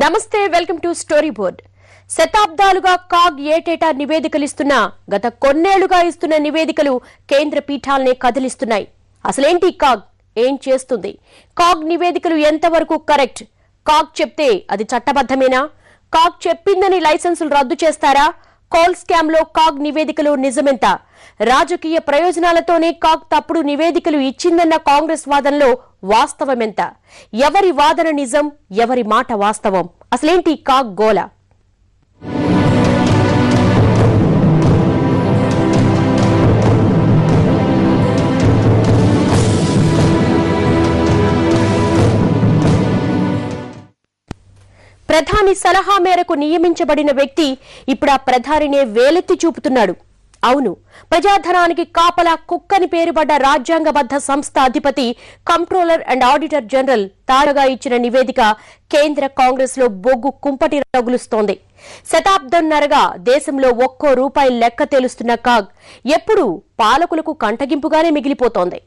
నమస్తే welcome to story board. శతాబ్దాలుగా CAG ఏటేటా నివేదికలు ఇస్తున్నా గత కొన్నేళ్లుగా ఇస్తున్న నివేదికలు కేంద్ర పీఠాలనే కదిలిస్తున్నాయి. అసలేంటి కాగ్, ఏం చేస్తుంది? కాగ్ నివేదికలు ఎంతవరకు కరెక్ట్? కాగ్ చెప్తే అది చట్టబద్ధమేనా? కాగ్ చెప్పిందని లైసెన్సులు రద్దు చేస్తారా? కోల్ స్కామ్ లో కాగ్ నివేదికలు నిజమెంత? రాజకీయ ప్రయోజనాలతోనే కాగ్ తప్పుడు నివేదికలు ఇచ్చిందన్న కాంగ్రెస్ వాదనలో వాస్తవమెంత? ఎవరి వాదన నిజం, ఎవరి మాట వాస్తవం? అసలేంటి కాగ్ గోల? ప్రధాని సలహా మేరకు నియమించబడిన వ్యక్తి ఇప్పుడు ఆ ప్రధానినే వేలెత్తి చూపుతున్నాడు. అవును, ప్రజాధనానికి కాపలా కుక్కని పేరుపడ్డ రాజ్యాంగబద్ధ సంస్థ అధిపతి, కంట్రోలర్ అండ్ ఆడిటర్ జనరల్ తాజాగా ఇచ్చిన నివేదిక కేంద్ర కాంగ్రెస్ లో బొగ్గు కుంపటి రగులుస్తోంది. శతాబ్దంన్నరగా దేశంలో ఒక్కో రూపాయి లెక్క తేలుస్తున్న కాగ్ ఎప్పుడు పాలకులకు కంటగింపుగానే మిగిలిపోతోంది.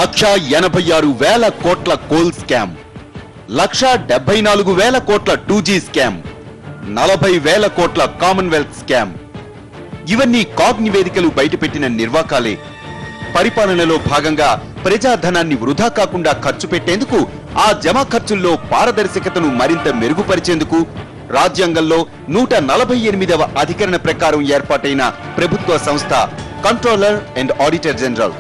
1,86,000 కోట్ల కోల్ స్కామ్, 1,74,000 కోట్ల 2G స్కామ్, 40,000 కోట్ల కామన్వెల్త్ స్కామ్. ఇవన్నీ కాగ్ నివేదికలు బయటపెట్టిన నిర్వాకాలే. పరిపాలనలో భాగంగా ప్రజాధనాన్ని వృధా కాకుండా ఖర్చు పెట్టేందుకు, ఆ జమా ఖర్చుల్లో పారదర్శకతను మరింత మెరుగుపరిచేందుకు రాజ్యాంగంలో 148వ అధికరణ ప్రకారం ఏర్పాటైన ప్రభుత్వ సంస్థ కంట్రోలర్ అండ్ ఆడిటర్ జనరల్.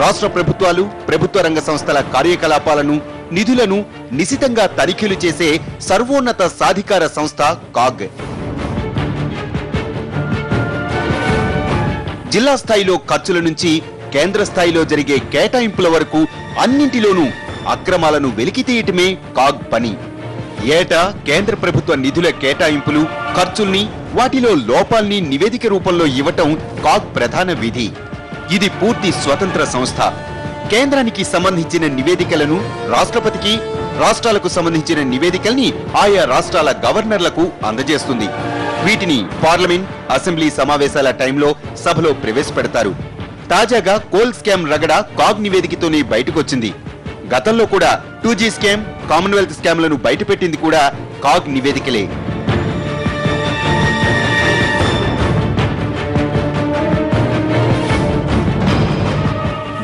రాష్ట్ర ప్రభుత్వాలు, ప్రభుత్వ రంగ సంస్థల కార్యకలాపాలను, నిధులను నిశితంగా తనిఖీలు చేసే సర్వోన్నత సాధికార సంస్థ కాగ్. జిల్లా స్థాయిలో ఖర్చుల నుంచి కేంద్ర స్థాయిలో జరిగే కేటాయింపుల వరకు అన్నింటిలోనూ అక్రమాలను వెలికితీయటమే కాగ్ పని. ఏటా కేంద్ర ప్రభుత్వ నిధుల కేటాయింపులు, ఖర్చుల్ని, వాటిలో లోపాల్ని నివేదిక రూపంలో ఇవ్వటం కాగ్ ప్రధాన విధి. ఇది పూర్తి స్వతంత్ర సంస్థ. కేంద్రానికి సంబంధించిన నివేదికలను రాష్ట్రపతికి, రాష్ట్రాలకు సంబంధించిన నివేదికల్ని ఆయా రాష్ట్రాల గవర్నర్లకు అందజేస్తుంది. వీటిని పార్లమెంట్, అసెంబ్లీ సమావేశాల టైంలో సభలో ప్రవేశపెడతారు. తాజాగా కోల్ స్కామ్ రగడ కాగ్ నివేదికతోనే బయటకొచ్చింది. గతంలో కూడా 2G స్కామ్, కామన్వెల్త్ స్కామ్లను బయటపెట్టింది కూడా కాగ్ నివేదికలే.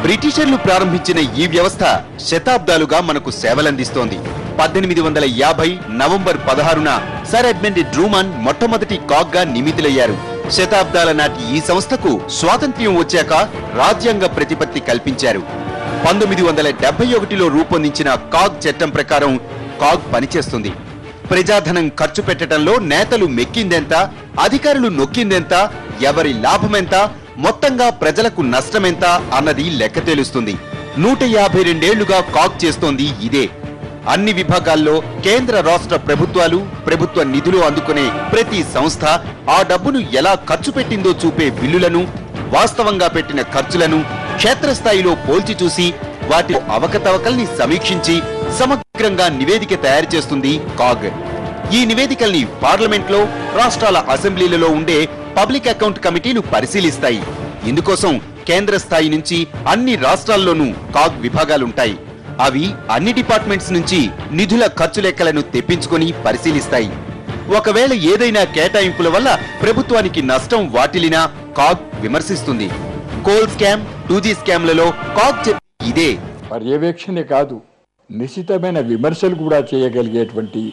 బ్రిటిషర్లు ప్రారంభించిన ఈ వ్యవస్థ శతాబ్దాలుగా మనకు సేవలందిస్తోంది. 1850 నవంబర్ 16న సర్ ఎడ్మండ్ డ్రూమన్ మొట్టమొదటి కాగ్ గా నియమితులయ్యారు. శతాబ్దాల నాటి ఈ సంస్థకు స్వాతంత్ర్యం వచ్చాక రాజ్యాంగ ప్రతిపత్తి కల్పించారు. 1971లో రూపొందించిన కాగ్ చట్టం ప్రకారం కాగ్ పనిచేస్తుంది. ప్రజాధనం ఖర్చు పెట్టడంలో నేతలు మెక్కిందెంత, అధికారులు నొక్కిందెంత, ఎవరి లాభమెంత, మొత్తంగా ప్రజలకు నష్టమెంత అన్నది లెక్క తేలుస్తుంది. 152 ఏళ్లుగా కాగ్ చేస్తోంది ఇదే. అన్ని విభాగాల్లో కేంద్ర రాష్ట్ర ప్రభుత్వాలు, ప్రభుత్వ నిధులు అందుకునే ప్రతి సంస్థ ఆ డబ్బును ఎలా ఖర్చు పెట్టిందో చూపే బిల్లులను, వాస్తవంగా పెట్టిన ఖర్చులను క్షేత్రస్థాయిలో పోల్చి చూసి వాటి అవకతవకల్ని సమీక్షించి సమగ్రంగా నివేదిక తయారు చేస్తుంది కాగ్. ఈ నివేదికల్ని పార్లమెంట్లో, రాష్ట్రాల అసెంబ్లీలలో ఉండే పబ్లిక్ అకౌంట్ కమిటీలు పరిశీలిస్తాయి. ఇందుకోసం కేంద్ర స్థాయి నుంచి అన్ని రాష్ట్రాల్లోనూ కాగ్ విభాగాలుంటాయి. అవి అన్ని డిపార్ట్మెంట్స్ నుంచి నిధుల ఖర్చు లెక్కలను తెప్పించుకొని పరిశీలిస్తాయి. ఒకవేళ ఏదైనా కేటాయింపుల వల్ల ప్రభుత్వానికి నష్టం వాటిల్లినా కాగ్ విమర్శిస్తుంది. కోల్ స్కామ్, 2G స్కామ్లలో కాగ్ చెప్పి ఇదే. పర్యవేక్షణే కాదు, నిశితమైన విమర్శలు కూడా చేయగలిగేటువంటి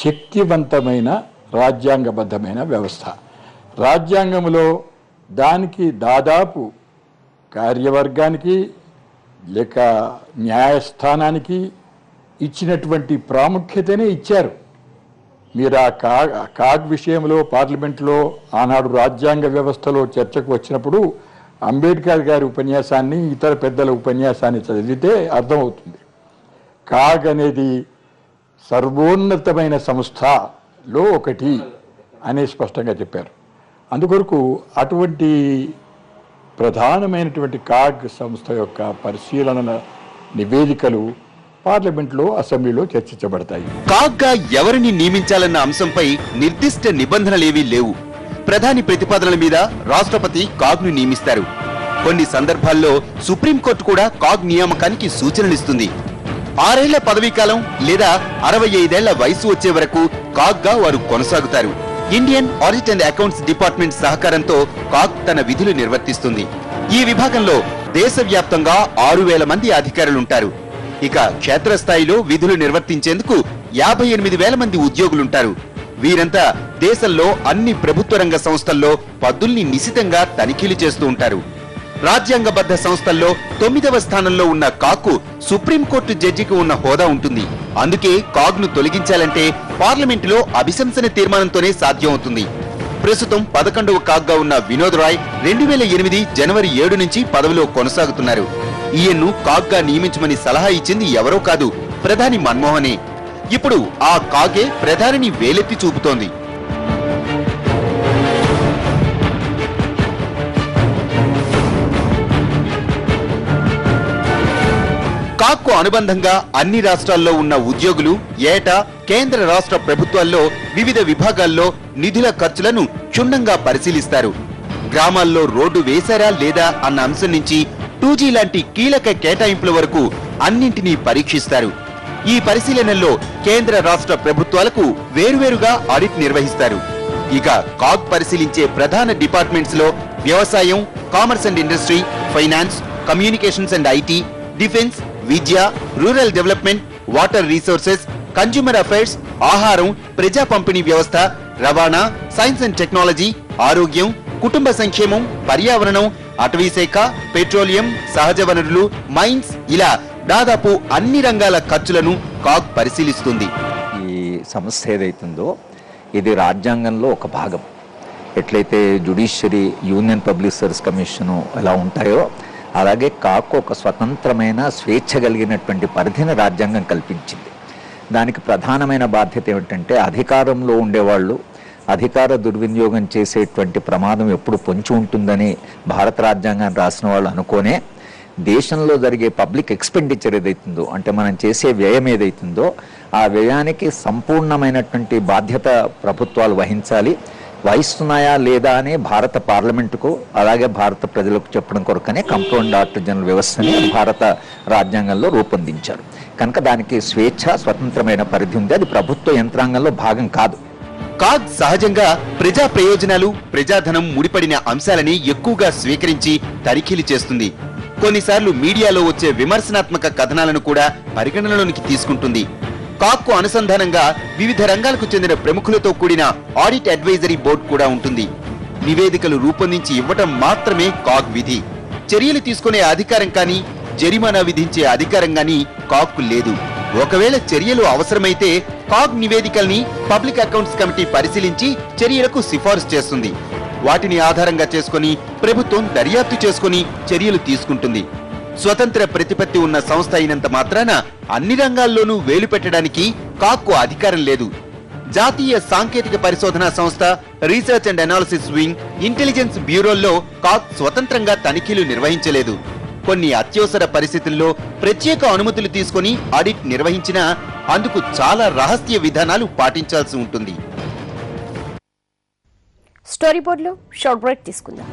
శక్తివంతమైన రాజ్యాంగబద్ధమైన వ్యవస్థ. రాజ్యాంగంలో దానికి దాదాపు కార్యవర్గానికి లేక న్యాయస్థానానికి ఇచ్చినటువంటి ప్రాముఖ్యతనే ఇచ్చారు. మీరు ఆ కాగ్ విషయంలో పార్లమెంట్లో ఆనాడు రాజ్యాంగ వ్యవస్థలో చర్చకు వచ్చినప్పుడు అంబేద్కర్ గారి ఉపన్యాసాన్ని, ఇతర పెద్దల ఉపన్యాసాన్ని చదివితే అర్థమవుతుంది. కాగ్ అనేది సర్వోన్నతమైన సంస్థలో ఒకటి అని స్పష్టంగా చెప్పారు. అందుకొరకు అటువంటి ప్రధానమైనటువంటి కాగ్ సంస్థ యొక్క పరిశీలన నివేదికలు పార్లమెంట్లో, అసెంబ్లీలో చర్చించబడతాయి. కాగ్ గా ఎవరిని నియమించాలన్న అంశంపై నిర్దిష్ట నిబంధనలేవీ లేవు. ప్రధాని ప్రతిపాదనల మీద రాష్ట్రపతి కాగ్ ను నియమిస్తారు. కొన్ని సందర్భాల్లో సుప్రీంకోర్టు కూడా కాగ్ నియామకానికి సూచనలిస్తుంది. 6 ఏళ్ల పదవీకాలం లేదా 65 ఏళ్ల వయసు వచ్చే వరకు కాగ్గా వారు కొనసాగుతారు. Indian audit and accounts department సహకారంతో కాగ్ తన విధులు నిర్వర్తిస్తుంది. ఈ విభాగంలో దేశవ్యాప్తంగా 6,000 మంది అధికారులుంటారు. ఇక క్షేత్రస్థాయిలో విధులు నిర్వర్తించేందుకు 58,000 మంది ఉద్యోగులుంటారు. వీరంతా దేశంలో అన్ని ప్రభుత్వ రంగ సంస్థల్లో పద్దుల్ని నిశితంగా తనిఖీలు చేస్తూ ఉంటారు. రాజ్యాంగబద్ధ సంస్థల్లో 9వ స్థానంలో ఉన్న కాగ్కు సుప్రీంకోర్టు జడ్జికి ఉన్న హోదా ఉంటుంది. అందుకే కాగ్ను తొలగించాలంటే పార్లమెంటులో అభిశంసన తీర్మానంతోనే సాధ్యమవుతుంది. ప్రస్తుతం 11వ కాగ్గా ఉన్న వినోద్ రాయ్ 2008 జనవరి 7 నుంచి పదవిలో కొనసాగుతున్నారు. ఈయన్ను కాగ్గా నియమించమని సలహా ఇచ్చింది ఎవరో కాదు, ప్రధాని మన్మోహనే. ఇప్పుడు ఆ కాగే ప్రధానిని వేలెత్తి చూపుతోంది. కాగ్కు అనుబంధంగా అన్ని రాష్ట్రాల్లో ఉన్న ఉద్యోగులు ఏటా కేంద్ర రాష్ట్ర ప్రభుత్వాల్లో వివిధ విభాగాల్లో నిధుల ఖర్చులను క్షుణ్ణంగా పరిశీలిస్తారు. గ్రామాల్లో రోడ్డు వేశారా లేదా అన్న అంశం నుంచి 2G లాంటి కీలక కేటాయింపుల వరకు అన్నింటినీ పరీక్షిస్తారు. ఈ పరిశీలనల్లో కేంద్ర రాష్ట్ర ప్రభుత్వాలకు వేర్వేరుగా ఆడిట్ నిర్వహిస్తారు. ఇక కాగ్ పరిశీలించే ప్రధాన డిపార్ట్మెంట్స్ లో వ్యవసాయం, commerce and industry, finance, communications and IT, defence, Vidya, rural development, water resources, consumer affairs, ఆహారం, ప్రజా పంపిణీ వ్యవస్థ, రవాణా, సైన్స్ అండ్ టెక్నాలజీ, ఆరోగ్యం, కుటుంబ సంక్షేమం, పర్యావరణం, అటవీ శాఖ, పెట్రోలియం, సహజ వనరులు, మైన్స్, ఇలా దాదాపు అన్ని రంగాల ఖర్చులను కాగ్ పరిశీలిస్తుంది. ఈ సంస్థ ఏదైతుందో ఇది రాజ్యాంగంలో ఒక భాగం. ఎట్లయితే judiciary, union public service commission ఎలా ఉంటాయో అలాగే కాగ్కు ఒక స్వతంత్రమైన స్వేచ్ఛ కలిగినటువంటి పరిధిని రాజ్యాంగం కల్పించింది. దానికి ప్రధానమైన బాధ్యత ఏమిటంటే అధికారంలో ఉండేవాళ్ళు అధికార దుర్వినియోగం చేసేటువంటి ప్రమాదం ఎప్పుడు పొంచి ఉంటుందని భారత రాజ్యాంగాన్ని రాసిన వాళ్ళు అనుకోనే దేశంలో జరిగే పబ్లిక్ ఎక్స్పెండిచర్ ఏదైతుందో అంటే మనం చేసే వ్యయం ఏదైతుందో ఆ వ్యయానికి సంపూర్ణమైనటువంటి బాధ్యత ప్రభుత్వాలు వహిస్తున్నాయా లేదా అని భారత పార్లమెంటుకు అలాగే భారత ప్రజలకు చెప్పడం కొరకనే కంపౌండ్ ఆడిటర్ జనరల్ వ్యవస్థని భారత రాజ్యాంగంలో రూపొందించారు. కనుక దానికి స్వేచ్ఛ, స్వతంత్రమైన పరిధి ఉంది. అది ప్రభుత్వ యంత్రాంగంలో భాగం కాదు. కాగ్ సహజంగా ప్రజా ప్రయోజనాలు, ప్రజాధనం ముడిపడిన అంశాలని ఎక్కువగా స్వీకరించి తనిఖీలు చేస్తుంది. కొన్నిసార్లు మీడియాలో వచ్చే విమర్శనాత్మక కథనాలను కూడా పరిగణనలోనికి తీసుకుంటుంది. కాగ్కు అనుసంధానంగా వివిధ రంగాలకు చెందిన ప్రముఖులతో కూడిన ఆడిట్ అడ్వైజరీ బోర్డు కూడా ఉంటుంది. నివేదికలు రూపొందించి ఇవ్వటం మాత్రమే కాగ్ విధి. చర్యలు తీసుకునే అధికారం కానీ, జరిమానా విధించే అధికారం కానీ కాగ్కు లేదు. ఒకవేళ చర్యలు అవసరమైతే కాగ్ నివేదికల్ని పబ్లిక్ అకౌంట్స్ కమిటీ పరిశీలించి చర్యలకు సిఫారసు చేస్తుంది. వాటిని ఆధారంగా చేసుకుని ప్రభుత్వం దర్యాప్తు చేసుకుని చర్యలు తీసుకుంటుంది. స్వతంత్ర ప్రతిపత్తి ఉన్న సంస్థ అయినంత మాత్రాన అన్ని రంగాల్లోనూ వేలు పెట్టడానికి కాగ్కు అధికారం లేదు. జాతీయ సాంకేతిక పరిశోధనా సంస్థ, research and analysis wing, intelligence బ్యూరోల్లో కాగ్ స్వతంత్రంగా తనిఖీలు నిర్వహించలేదు. కొన్ని అత్యవసర పరిస్థితుల్లో ప్రత్యేక అనుమతులు తీసుకుని ఆడిట్ నిర్వహించినా అందుకు చాలా రహస్య విధానాలు పాటించాల్సి ఉంటుంది. స్టోరీ బోర్డులో షార్ట్ బ్రేక్ తీసుకుందాం.